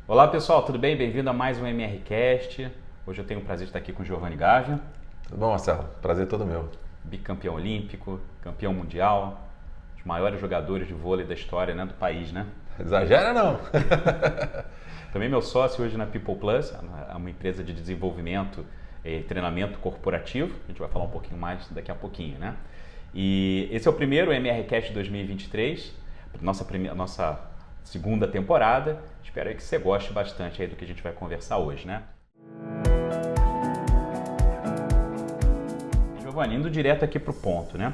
Olá pessoal, tudo bem? Bem-vindo a mais um MRCast. Hoje eu tenho o prazer de estar aqui com o Giovanni Gávea, Tudo bom, Marcelo? Prazer todo meu. bicampeão olímpico, campeão mundial, um dos maiores jogadores de vôlei da história, né, do país, né? Exagera não! Também meu sócio hoje na People Plus, uma empresa de desenvolvimento e treinamento corporativo. A gente vai falar um pouquinho mais daqui a pouquinho, né? E esse é o primeiro MRCast 2023, nossa segunda temporada. Espero aí que você goste bastante aí do que a gente vai conversar hoje, né? Giovanni, indo direto aqui para o ponto, né?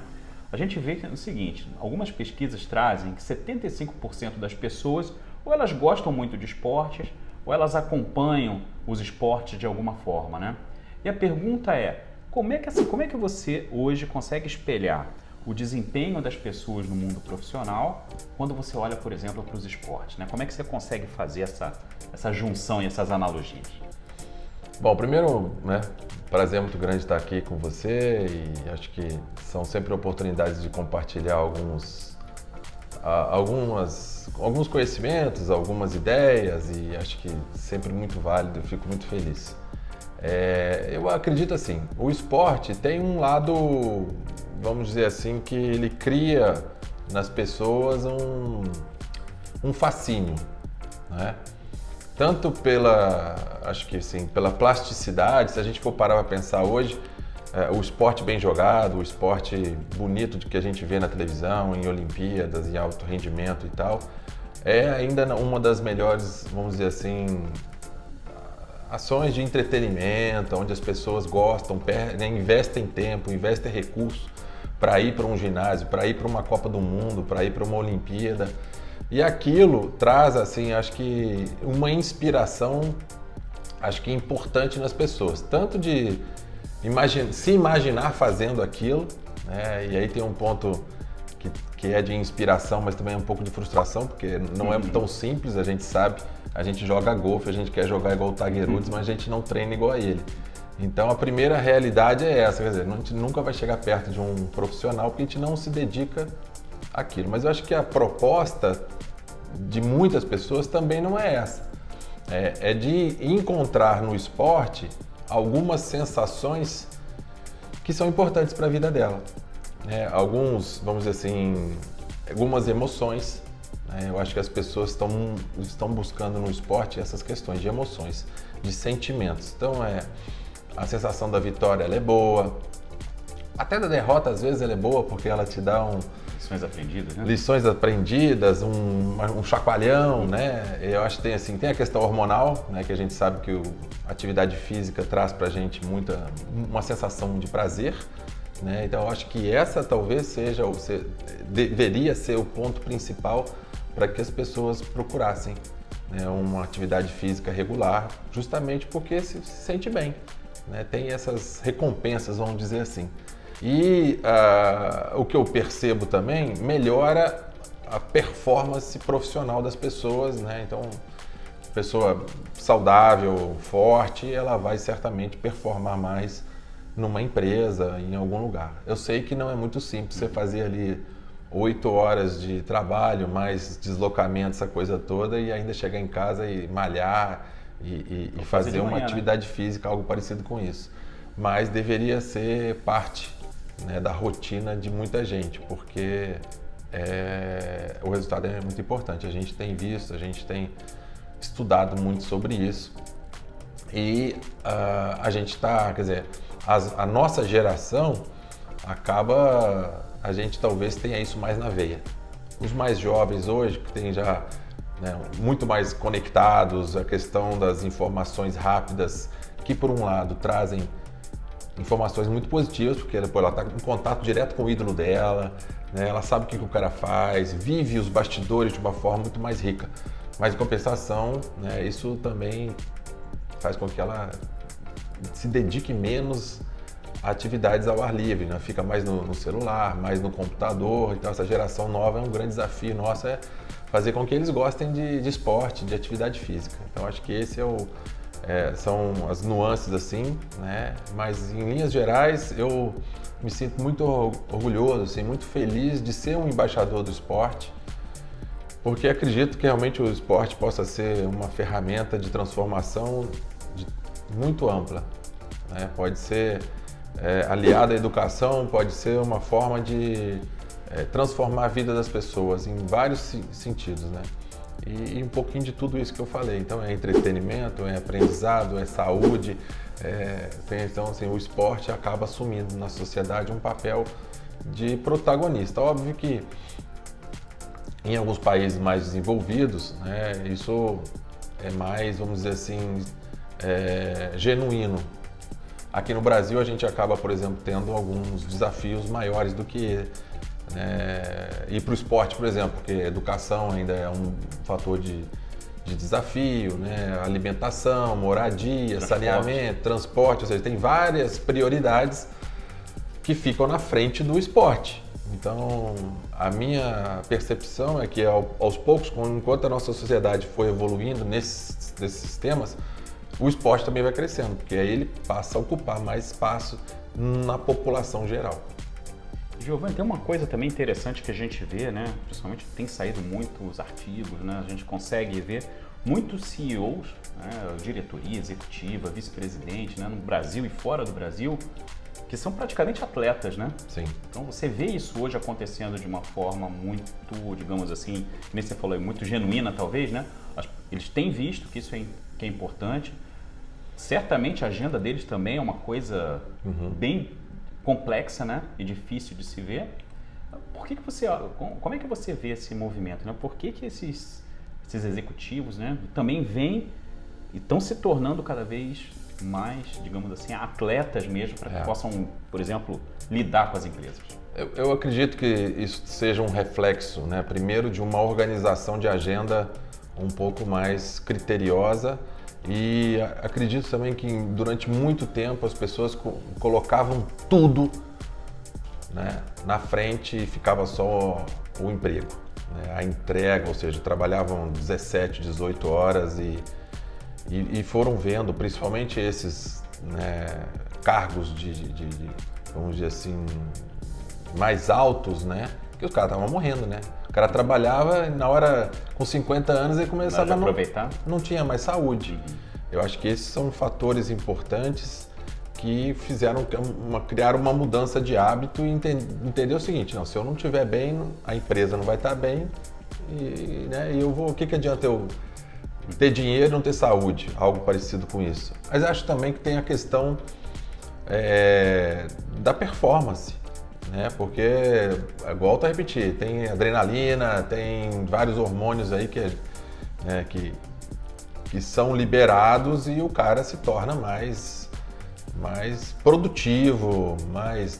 A gente vê que é o seguinte, algumas pesquisas trazem que 75% das pessoas ou elas gostam muito de esportes ou elas acompanham os esportes de alguma forma, né? E a pergunta é, como é que você hoje consegue espelhar o desempenho das pessoas no mundo profissional quando você olha, por exemplo, para os esportes, né? Como é que você consegue fazer essa junção e essas analogias? Bom, primeiro, né, prazer muito grande estar aqui com você e acho que são sempre oportunidades de compartilhar alguns conhecimentos, algumas ideias e acho que sempre muito válido, eu fico muito feliz. Eu acredito assim, o esporte tem um lado, vamos dizer assim, que ele cria nas pessoas um fascínio, né? Tanto acho que assim, pela plasticidade, se a gente for parar para pensar hoje, o esporte bem jogado, o esporte bonito que a gente vê na televisão, em Olimpíadas, em alto rendimento e tal, é ainda uma das melhores, vamos dizer assim, ações de entretenimento, onde as pessoas gostam, investem tempo, investem recursos para ir para um ginásio, para ir para uma Copa do Mundo, para ir para uma Olimpíada. E aquilo traz, assim, acho que uma inspiração, acho que importante nas pessoas, tanto de se imaginar fazendo aquilo, né? E aí tem um ponto que é de inspiração, mas também é um pouco de frustração, porque não é tão simples, a gente sabe, a gente joga golfe, a gente quer jogar igual o Tiger Woods, mas a gente não treina igual a ele. Então a primeira realidade é essa, quer dizer, a gente nunca vai chegar perto de um profissional porque a gente não se dedica àquilo. Mas eu acho que a proposta de muitas pessoas também não é essa. É de encontrar no esporte algumas sensações que são importantes para a vida dela. Vamos dizer assim, algumas emoções. Eu acho que as pessoas estão buscando no esporte essas questões de emoções, de sentimentos. Então, a sensação da vitória ela é boa, até da derrota às vezes ela é boa porque ela te dá Lições aprendidas, né? lições aprendidas, um chacoalhão, né? Eu acho que tem a questão hormonal, né? Que a gente sabe que a atividade física traz pra gente uma sensação de prazer, né? Então eu acho que essa talvez deveria ser o ponto principal para que as pessoas procurassem, né, uma atividade física regular, justamente porque se sente bem, né? Tem essas recompensas, vamos dizer assim. E o que eu percebo também melhora a performance profissional das pessoas, né? Então, pessoa saudável, forte, ela vai certamente performar mais numa empresa, em algum lugar. Eu sei que não é muito simples você fazer ali 8 horas de trabalho, mais deslocamento, essa coisa toda, e ainda chegar em casa e malhar e fazer uma atividade física, algo parecido com isso. Mas deveria ser parte, né, da rotina de muita gente, porque o resultado é muito importante. A gente tem visto, a gente tem estudado muito sobre isso e a gente está, quer dizer, a nossa geração a gente talvez tenha isso mais na veia. Os mais jovens hoje, que têm já, né, muito mais conectados, a questão das informações rápidas, que por um lado trazem informações muito positivas, porque ela está em contato direto com o ídolo dela, né? Ela sabe o que o cara faz, vive os bastidores de uma forma muito mais rica. Mas em compensação, né, isso também faz com que ela se dedique menos a atividades ao ar livre, né? Fica mais no celular, mais no computador. Então essa geração nova é um grande desafio nosso, fazer com que eles gostem de esporte, de atividade física. Então acho que esse são as nuances assim, né? Mas em linhas gerais eu me sinto muito orgulhoso, assim, muito feliz de ser um embaixador do esporte Porque acredito que realmente o esporte possa ser uma ferramenta de transformação muito ampla, né? Pode ser aliada à educação, pode ser uma forma de transformar a vida das pessoas em vários sentidos, né? E um pouquinho de tudo isso que eu falei. Então é entretenimento, é aprendizado, é saúde. Então assim, o esporte acaba assumindo na sociedade um papel de protagonista. Óbvio que em alguns países mais desenvolvidos, né, isso é mais, vamos dizer assim, genuíno. Aqui no Brasil a gente acaba, por exemplo, tendo alguns desafios maiores do que ir para o esporte, por exemplo, porque a educação ainda é um fator de desafio, né? Alimentação, moradia, saneamento, transporte, ou seja, tem várias prioridades que ficam na frente do esporte. Então, a minha percepção é que aos poucos, enquanto a nossa sociedade for evoluindo nesses temas, o esporte também vai crescendo, porque aí ele passa a ocupar mais espaço na população geral. Giovanni, tem uma coisa também interessante que a gente vê, né? Principalmente tem saído muitos artigos, né? A gente consegue ver muitos CEOs, né? Diretoria executiva, vice-presidente, né? No Brasil e fora do Brasil, que são praticamente atletas, né? Sim. Então você vê isso hoje acontecendo de uma forma muito, digamos assim, que nem você falou, muito genuína talvez, né? Eles têm visto que isso que é importante. Certamente a agenda deles também é uma coisa bem complexa, né? E difícil de se ver. Como é que você vê esse movimento, né? Por que esses executivos, né, também vêm e estão se tornando cada vez mais, digamos assim, atletas mesmo, para que possam, por exemplo, lidar com as empresas? Eu acredito que isso seja um reflexo, né, primeiro de uma organização de agenda um pouco mais criteriosa, e acredito também que durante muito tempo as pessoas colocavam tudo, né, na frente e ficava só o emprego, né, a entrega, ou seja, trabalhavam 17, 18 horas e foram vendo, principalmente esses, né, cargos vamos dizer assim, mais altos, né, que os caras estavam morrendo, né? O cara trabalhava e na hora, com 50 anos, ele começava a aproveitar. Não tinha mais saúde. Eu acho que esses são fatores importantes que fizeram criar uma mudança de hábito e entender o seguinte: não, se eu não estiver bem, a empresa não vai estar bem né, e o que adianta eu ter dinheiro e não ter saúde? Algo parecido com isso. Mas acho também que tem a questão da performance, né? Porque, volto a repetir, tem adrenalina, tem vários hormônios aí que são liberados e o cara se torna mais produtivo, mais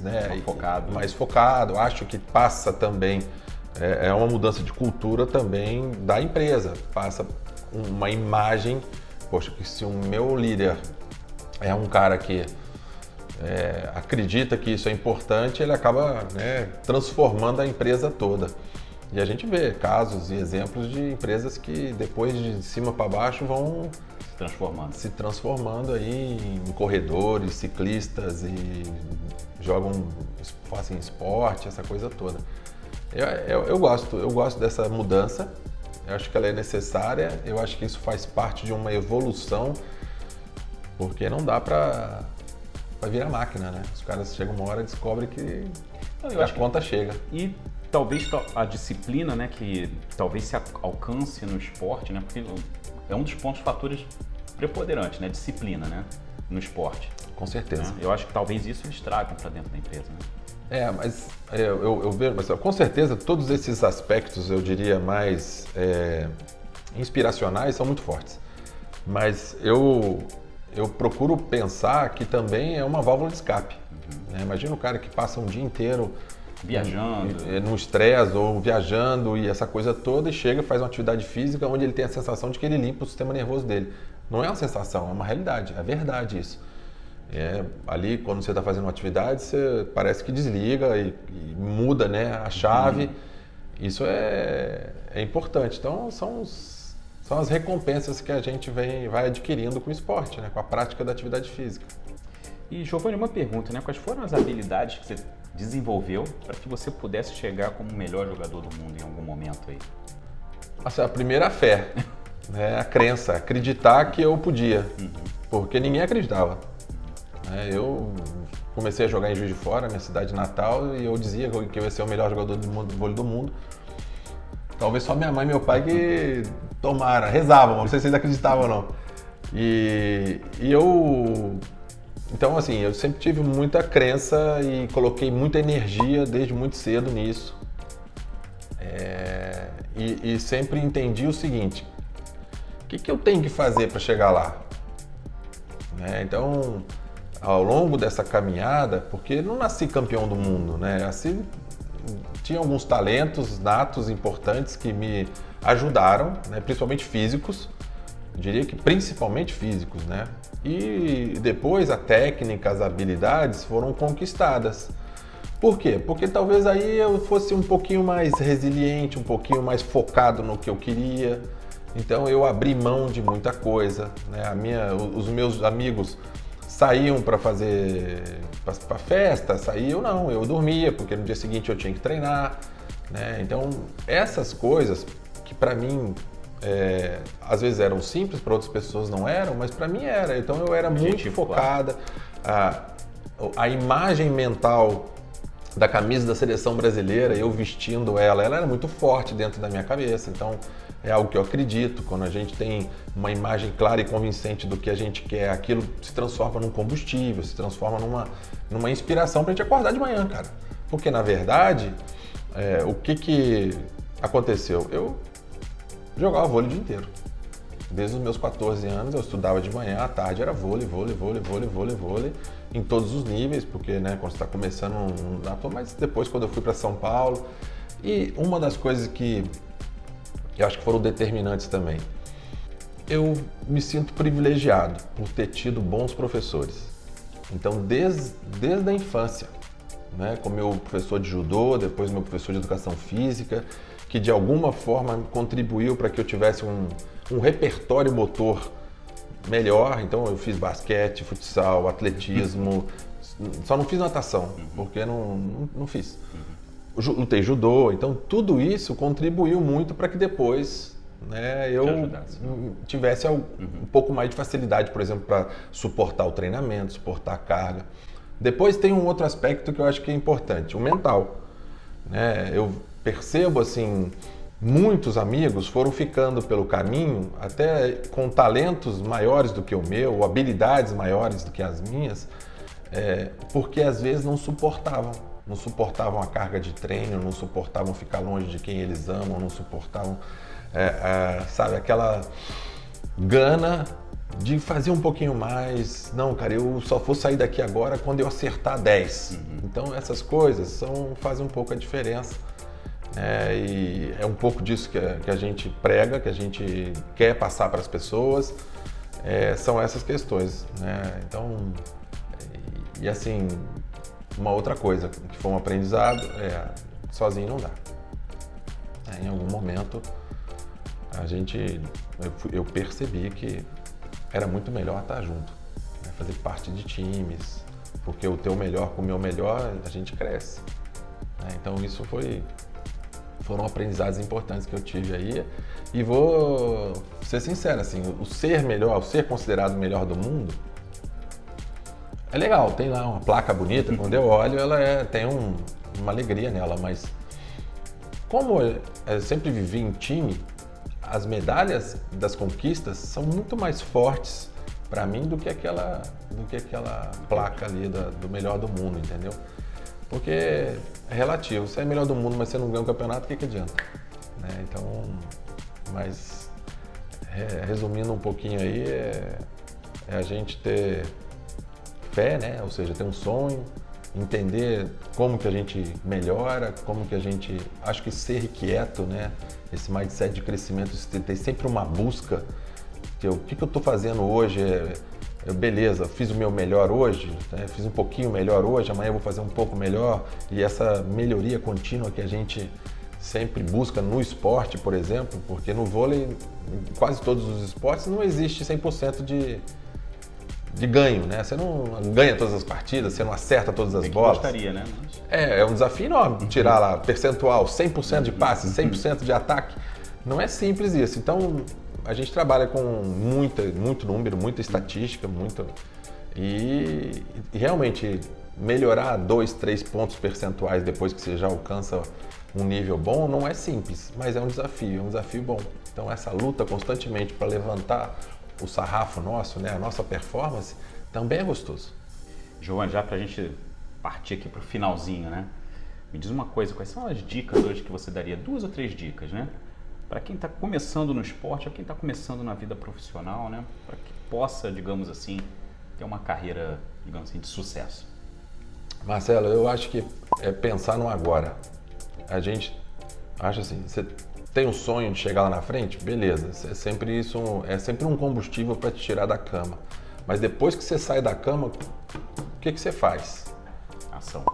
focado. Acho que passa também, é uma mudança de cultura também da empresa. Passa uma imagem, poxa, que se o meu líder é um cara que acredita que isso é importante, ele acaba, né, transformando a empresa toda. E a gente vê casos e exemplos de empresas que depois de cima para baixo vão se transformando aí em corredores, ciclistas e fazem esporte, essa coisa toda. Eu gosto dessa mudança, eu acho que ela é necessária, eu acho que isso faz parte de uma evolução, porque não dá para virar máquina, né? Os caras chegam uma hora e descobrem que a conta chega. E talvez a disciplina, né, que talvez se alcance no esporte, né, porque é um dos fatores preponderantes, né, disciplina, né, no esporte. Com certeza. Né? Eu acho que talvez isso eles tragam para dentro da empresa, né? Mas eu vejo, mas com certeza todos esses aspectos, eu diria mais inspiracionais, são muito fortes. Mas eu procuro pensar que também é uma válvula de escape. Né? Imagina o cara que passa um dia inteiro viajando, no estresse ou viajando e essa coisa toda, e chega e faz uma atividade física onde ele tem a sensação de que ele limpa o sistema nervoso dele. Não é uma sensação, é uma realidade, é verdade isso. Ali, quando você está fazendo uma atividade, você parece que desliga e muda, né, a chave. Isso é importante. Então, são as recompensas que a gente vai adquirindo com o esporte, né, com a prática da atividade física. E, Giovanni, uma pergunta, né? Quais foram as habilidades que você desenvolveu para que você pudesse chegar como o melhor jogador do mundo em algum momento aí? Assim, a primeira fé, né? A crença, acreditar que eu podia, porque ninguém acreditava. Eu comecei a jogar em Juiz de Fora, minha cidade natal, e eu dizia que eu ia ser o melhor jogador de vôlei do mundo. Talvez só minha mãe e meu pai que tomaram, rezavam, não sei se eles acreditavam ou não. Então assim, eu sempre tive muita crença e coloquei muita energia desde muito cedo nisso. E sempre entendi o seguinte, o que eu tenho que fazer para chegar lá? Então, ao longo dessa caminhada, porque não nasci campeão do mundo, né? Assim, tinha alguns talentos natos importantes que me ajudaram, né? Principalmente físicos, eu diria que principalmente físicos, né? E depois a técnica, as habilidades foram conquistadas. Por quê? Porque talvez aí eu fosse um pouquinho mais resiliente, um pouquinho mais focado no que eu queria. Então eu abri mão de muita coisa, né? Os meus amigos saíam para festa, eu dormia, porque no dia seguinte eu tinha que treinar, né? Então essas coisas que para mim às vezes eram simples, para outras pessoas não eram, mas para mim era. Então eu era muito focada, a imagem mental da camisa da seleção brasileira, eu vestindo ela era muito forte dentro da minha cabeça. Então é algo que eu acredito. Quando a gente tem uma imagem clara e convincente do que a gente quer, aquilo se transforma num combustível, se transforma numa inspiração pra gente acordar de manhã, cara. Porque, na verdade, o que aconteceu? Eu jogava vôlei o dia inteiro. Desde os meus 14 anos, eu estudava de manhã, à tarde era vôlei, em todos os níveis, porque, né, quando você está começando, não dá, mas depois, quando eu fui para São Paulo, e uma das coisas que eu acho que foram determinantes também. Eu me sinto privilegiado por ter tido bons professores. Então, desde a infância, né, com meu professor de judô, depois meu professor de educação física, que de alguma forma contribuiu para que eu tivesse um repertório motor melhor. Então, eu fiz basquete, futsal, atletismo, só não fiz natação, porque não fiz. Lutei judô, então tudo isso contribuiu muito para que depois, né, eu tivesse um pouco mais de facilidade, por exemplo, para suportar o treinamento, suportar a carga. Depois tem um outro aspecto que eu acho que é importante, o mental, né? Eu percebo assim, muitos amigos foram ficando pelo caminho, até com talentos maiores do que o meu, ou habilidades maiores do que as minhas, porque às vezes não suportavam a carga de treino, não suportavam ficar longe de quem eles amam, não suportavam, sabe, aquela gana de fazer um pouquinho mais. Não, cara, eu só vou sair daqui agora quando eu acertar 10. Então essas coisas fazem um pouco a diferença. E é um pouco disso que a gente prega, que a gente quer passar para as pessoas, são essas questões, né? Então, e assim, uma outra coisa que foi um aprendizado sozinho não dá. Em algum momento eu percebi que era muito melhor estar junto, né? Fazer parte de times, porque o teu melhor com o meu melhor a gente cresce, né? Então isso foram aprendizados importantes que eu tive aí, e vou ser sincero, assim, o ser considerado o melhor do mundo é legal, tem lá uma placa bonita, quando eu olho ela tem uma alegria nela, mas como eu sempre vivi em time, as medalhas das conquistas são muito mais fortes para mim do que aquela placa ali do melhor do mundo, entendeu? Porque é relativo, você é melhor do mundo, mas você não ganha o campeonato, o que adianta? Né? Então, mas resumindo um pouquinho aí, é a gente ter fé, né? Ou seja, ter um sonho, entender como que a gente melhora, como que a gente, acho que ser quieto, né? Esse mindset de crescimento, ter sempre uma busca, o que eu estou fazendo hoje, beleza, fiz o meu melhor hoje, né? Fiz um pouquinho melhor hoje, amanhã eu vou fazer um pouco melhor, e essa melhoria contínua que a gente sempre busca no esporte, por exemplo, porque no vôlei, em quase todos os esportes, não existe 100% de ganho, né? Você não ganha todas as partidas, você não acerta todas as bolas. Gostaria, né? É um desafio enorme tirar lá percentual, 100% de passes, 100% de ataque. Não é simples isso. Então, a gente trabalha com muito número, muita estatística, e realmente melhorar 2, 3 pontos percentuais depois que você já alcança um nível bom não é simples, mas é um desafio bom. Então, essa luta constantemente para levantar o sarrafo nosso, né, a nossa performance, também é gostoso. Giovanni, já para a gente partir aqui para o finalzinho, né? Me diz uma coisa, quais são as dicas hoje que você daria? 2 ou 3 dicas, né? Para quem está começando no esporte, ou quem está começando na vida profissional, né? Para que possa, digamos assim, ter uma carreira, digamos assim, de sucesso. Marcelo, eu acho que é pensar no agora. A gente acha assim, você tem um sonho de chegar lá na frente? Beleza, é sempre um combustível para te tirar da cama. Mas depois que você sai da cama, o que você faz? Ação.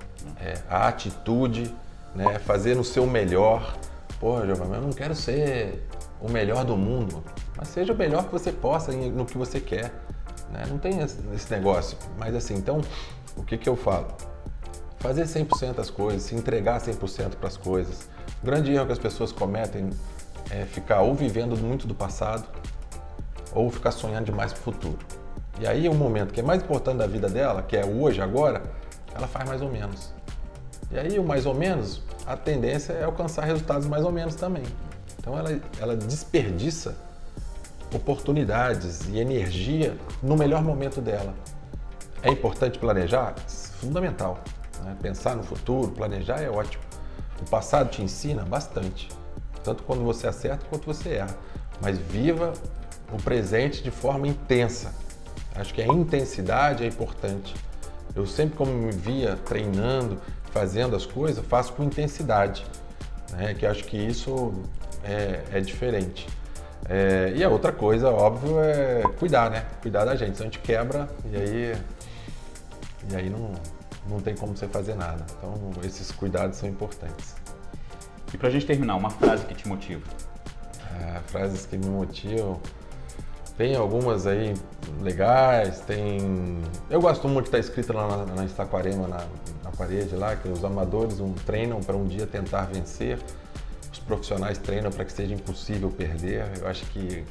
A atitude, né? Fazer no seu melhor. Pô, Giovanni, eu não quero ser o melhor do mundo, mas seja o melhor que você possa no que você quer. Né? Não tem esse negócio. Mas assim, então, o que eu falo? Fazer 100% das coisas, se entregar 100% para as coisas. O grande erro que as pessoas cometem é ficar ou vivendo muito do passado ou ficar sonhando demais para o futuro. E aí o momento que é mais importante da vida dela, que é o hoje, agora, ela faz mais ou menos. E aí o mais ou menos, a tendência é alcançar resultados mais ou menos também. Então ela desperdiça oportunidades e energia no melhor momento dela. É importante planejar? Fundamental. Né? Pensar no futuro, planejar é ótimo. O passado te ensina bastante, tanto quando você acerta quanto você erra. Mas viva o presente de forma intensa. Acho que a intensidade é importante. Eu sempre, como me via treinando, fazendo as coisas, faço com intensidade, né? Que acho que isso é diferente. E a outra coisa, óbvio, é cuidar, né? Cuidar da gente. Senão a gente quebra e aí não tem como você fazer nada. Então, esses cuidados são importantes. E pra gente terminar, uma frase que te motiva? Frases que me motivam. Tem algumas aí legais, Eu gosto muito de estar escrito lá na Saquarema, na parede lá, que os amadores treinam para um dia tentar vencer, os profissionais treinam para que seja impossível perder. Eu acho que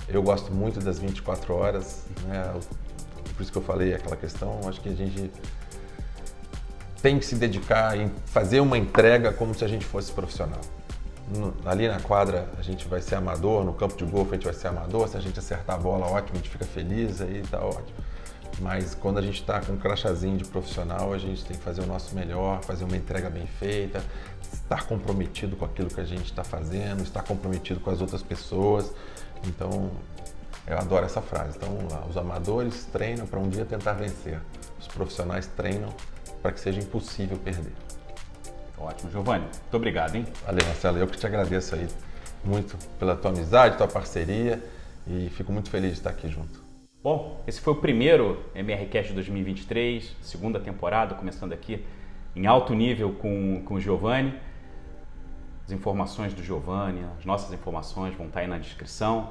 eu gosto muito das 24 horas, né? Por isso que eu falei aquela questão, acho que a gente tem que se dedicar em fazer uma entrega como se a gente fosse profissional. Ali na quadra a gente vai ser amador, no campo de golfe a gente vai ser amador, se a gente acertar a bola, ótimo, a gente fica feliz, aí tá ótimo. Mas quando a gente está com um crachazinho de profissional, a gente tem que fazer o nosso melhor, fazer uma entrega bem feita, estar comprometido com aquilo que a gente está fazendo, estar comprometido com as outras pessoas. Então, eu adoro essa frase. Então, os amadores treinam para um dia tentar vencer, os profissionais treinam para que seja impossível perder. Ótimo, Giovanni. Muito obrigado, hein? Valeu, Marcelo. Eu que te agradeço aí muito pela tua amizade, tua parceria e fico muito feliz de estar aqui junto. Bom, esse foi o primeiro MRCast 2023, segunda temporada, começando aqui em alto nível com o Giovanni. As informações do Giovanni, as nossas informações vão estar aí na descrição,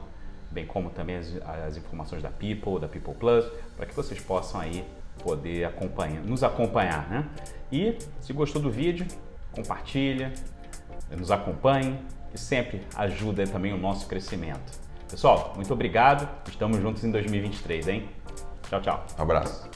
bem como também as informações da People Plus, para que vocês possam aí poder nos acompanhar, né? E se gostou do vídeo, compartilha, nos acompanhe e sempre ajuda também o nosso crescimento. Pessoal, muito obrigado. Estamos juntos em 2023, hein? Tchau, tchau. Um abraço.